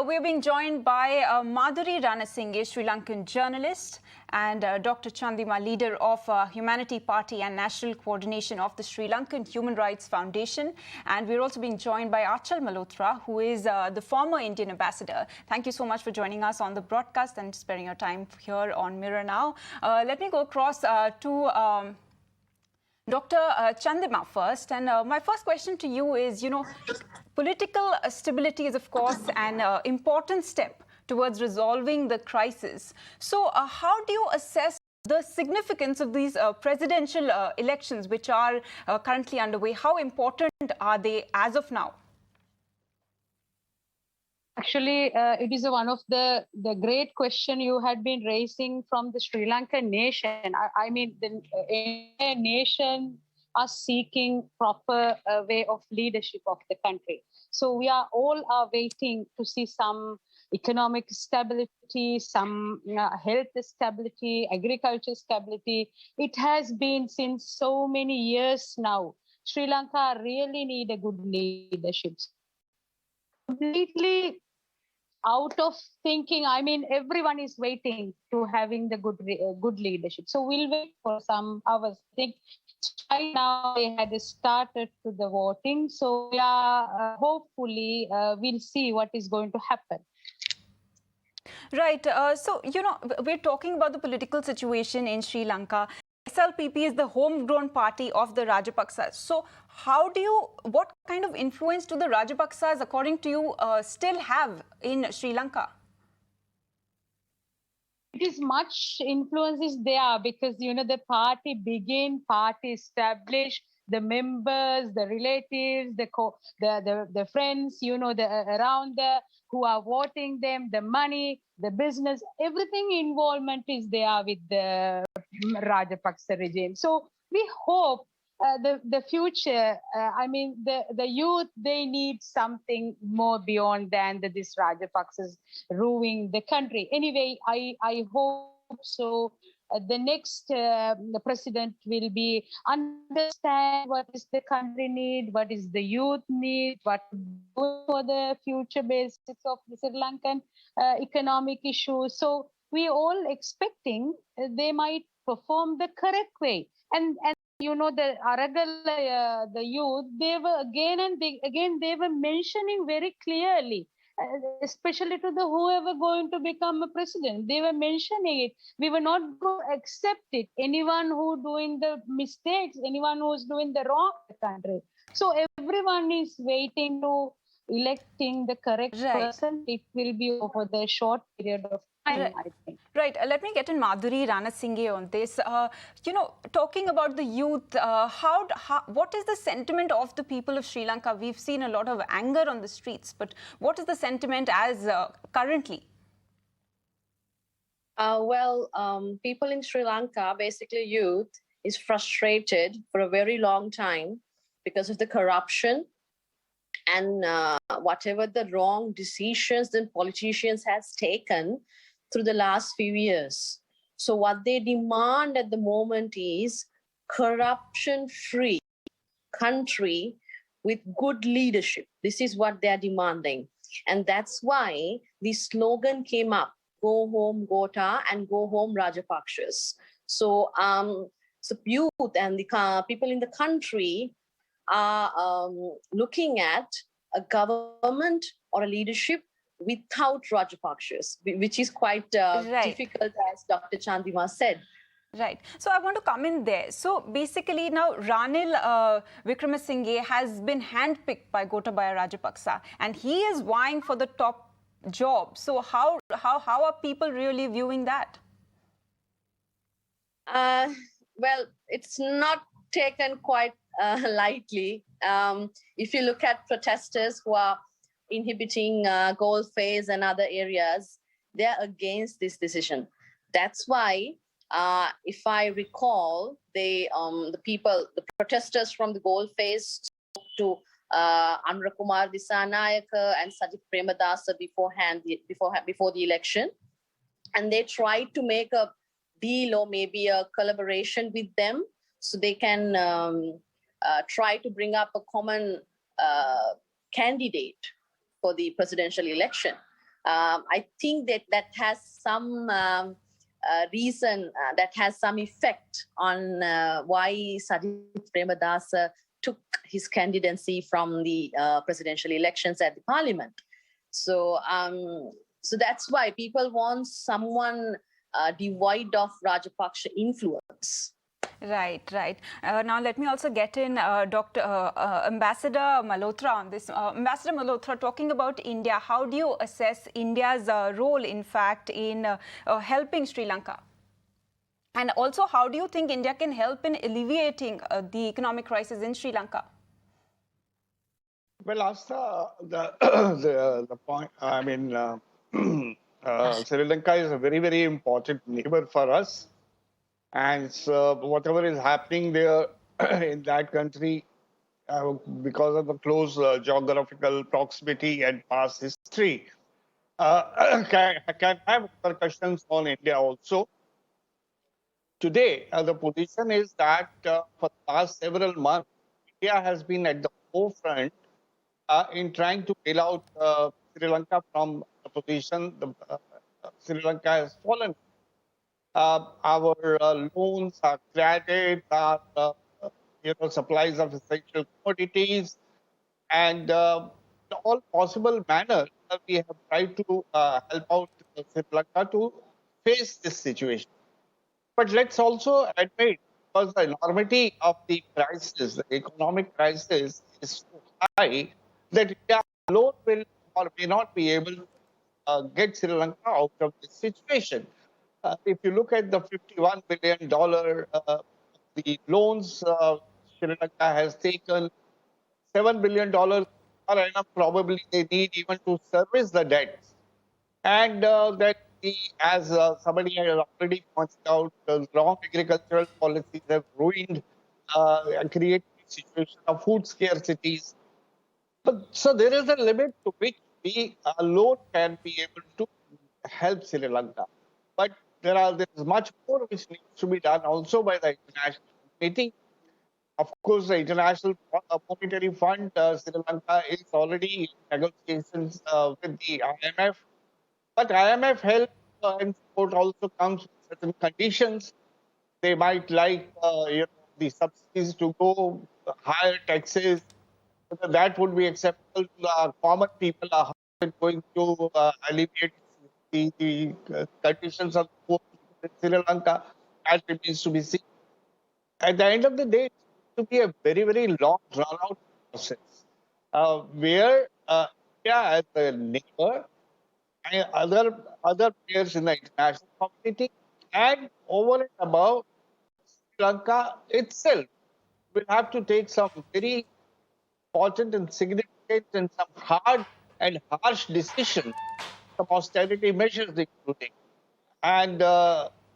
we're being joined by Madhuri Ranasinghe, Sri Lankan journalist, and Dr. Chandima, leader of Humanity Party and National Coordination of the Sri Lankan Human Rights Foundation. And we're also being joined by Achal Malhotra, who is the former Indian ambassador. Thank you so much for joining us on the broadcast and sparing your time here on Mirror Now. Let me go across to Dr. Chandima first. And my first question to you is, political stability is, of course, an important step towards resolving the crisis. So how do you assess the significance of these presidential elections, which are currently underway? How important are they as of now? Actually, it is one of the great question you had been raising from the Sri Lankan nation. I mean, the nation are seeking proper way of leadership of the country. So we are all waiting to see some economic stability, some health stability, agriculture stability. It has been since so many years now. Sri Lanka really need a good leadership. Completely out of thinking. I mean, everyone is waiting to having the good leadership. So we'll wait for some hours. I think right now they had started to the voting. So hopefully we'll see what is going to happen. Right. So, we're talking about the political situation in Sri Lanka. SLPP is the homegrown party of the Rajapaksas. So what kind of influence do the Rajapaksas, according to you, still have in Sri Lanka? It is much influence is there because, the party established, the members, the relatives, the friends, around who are voting them, the money, the business, everything involvement is there with the Rajapaksa regime. So we hope the future, the youth, they need something more beyond than this Rajapaksas ruling the country. Anyway, I hope so. The next the president will be understand what is the country need, what is the youth need, what for the future basis of the Sri Lankan economic issues. So we all expecting they might perform the correct way. And the Aragal, the youth, they were again they were mentioning very clearly, especially to the whoever going to become a president. They were mentioning it. We were not going to accept it. Anyone who doing the mistakes, anyone who's doing the wrong in the country. So everyone is waiting to electing the correct person. It will be over the short period of time, I think. Right. Let me get in Madhuri Ranasinghe on this. Talking about the youth, what is the sentiment of the people of Sri Lanka? We've seen a lot of anger on the streets, but what is the sentiment as currently? People in Sri Lanka, basically youth, is frustrated for a very long time because of the corruption and whatever the wrong decisions the politicians has taken through the last few years. So what they demand at the moment is corruption-free country with good leadership. This is what they are demanding. And that's why the slogan came up, go home Gota and go home Rajapaksas. So, youth and the people in the country are looking at a government or a leadership without Rajapaksas, which is quite difficult, as Dr. Chandima said. Right. So I want to come in there. So basically now Ranil Wickremesinghe has been handpicked by Gotabaya Rajapaksa, and he is vying for the top job. So how are people really viewing that? Well, it's not taken quite lightly. If you look at protesters who are inhibiting Goldface and other areas, they're against this decision. That's why, if I recall, the protesters from the Goldface spoke to Anura Kumara Dissanayaka and Sajith Premadasa before the election, and they tried to make a deal or maybe a collaboration with them so they can try to bring up a common candidate for the presidential election. I think that has some reason, that has some effect on why Sajith Premadasa took his candidacy from the presidential elections at the parliament. So, so that's why people want someone devoid of Rajapaksa influence. Right, right. Now, let me also get in Ambassador Malhotra on this. Ambassador Malhotra, talking about India, how do you assess India's role, in fact, in helping Sri Lanka? And also, how do you think India can help in alleviating the economic crisis in Sri Lanka? Well, Asta, the point, I mean, Sri Lanka is a very, very important neighbor for us. And so whatever is happening there in that country, because of the close geographical proximity and past history, can have repercussions on India also. Today, the position is that for the past several months, India has been at the forefront in trying to bail out Sri Lanka from the position Sri Lanka has fallen. Our loans, our credit, our supplies of essential commodities, and in all possible manner, we have tried to help out Sri Lanka to face this situation. But let's also admit, because the enormity of the crisis, the economic crisis, is so high that India alone will or may not be able to get Sri Lanka out of this situation. If you look at the $51 billion, the loans Sri Lanka has taken, $7 billion are enough probably they need even to service the debts. And that as somebody has already pointed out, the wrong agricultural policies have ruined and created a situation of food scarcities. But so there is a limit to which we alone can be able to help Sri Lanka. But there is much more which needs to be done also by the international community. Of course, the International Monetary Fund, Sri Lanka is already in negotiations with the IMF. But IMF help and support also comes with certain conditions. They might like the subsidies to go higher taxes. Whether that would be acceptable to the common people, how is it going to alleviate the conditions of poor people in Sri Lanka? That remains to be seen. At the end of the day, it's going to be a very, very long, drawn-out process where India as a neighbor and other players in the international community and over and above Sri Lanka itself will have to take some very important and significant and some hard and harsh decisions, some austerity measures including. And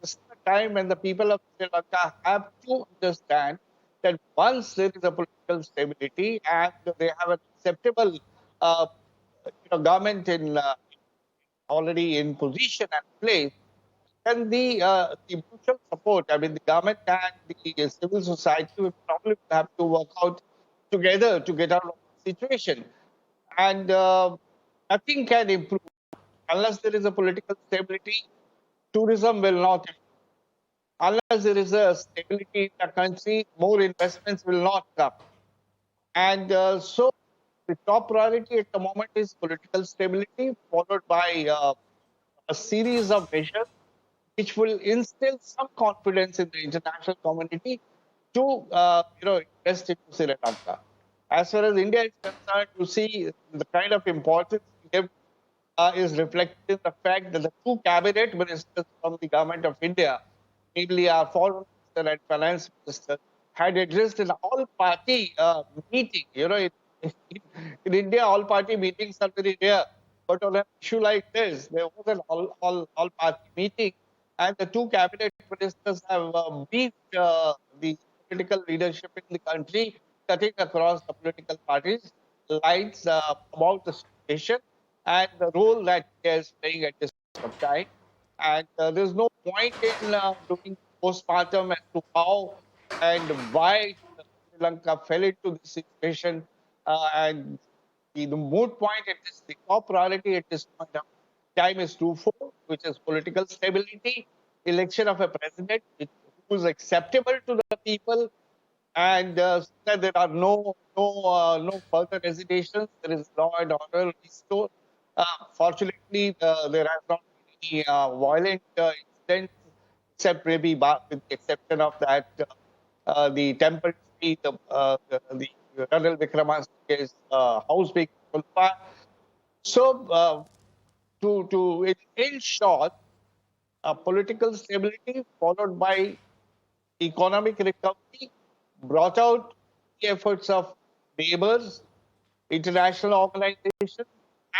this is the time when the people of Sri Lanka have to understand that once there is a political stability and they have an acceptable government in already in position and place, then the mutual support, I mean, the government and the civil society will probably have to work out together to get out of the situation. And nothing can improve unless there is a political stability. Tourism will not improve. Unless there is a stability in the country, more investments will not come. And so the top priority at the moment is political stability, followed by a series of measures which will instill some confidence in the international community to invest into Sri Lanka. As far as India is concerned, you see the kind of importance we give is reflected in the fact that the two cabinet ministers from the government of India, namely our foreign minister and finance minister, had addressed an all-party meeting. In India, all-party meetings are very rare. But on an issue like this, there was an all-party meeting, and the two cabinet ministers have briefed the political leadership in the country, cutting across the political parties lines about the situation and the role that India is playing at this point of time. And there's no point in doing postmortem as to how and why Sri Lanka fell into this situation. And the moot point at this, the top priority at this point time is twofold, which is political stability, election of a president who is acceptable to the people, and so that there are no further hesitations. There is law and order restored. Fortunately, there have not been any violent incidents, except maybe with the exception of that the temple tree, the Ranil Wickremesinghe's house being on fire. So, in short, political stability followed by economic recovery brought out the efforts of neighbors, international organizations,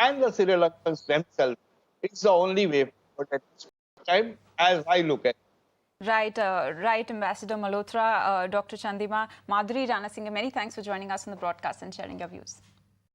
and the Sri Lankans themselves. It's the only way forward at this time, as I look at it. Right, right, Ambassador Malhotra, Dr. Chandima, Madhuri Ranasinghe, many thanks for joining us on the broadcast and sharing your views.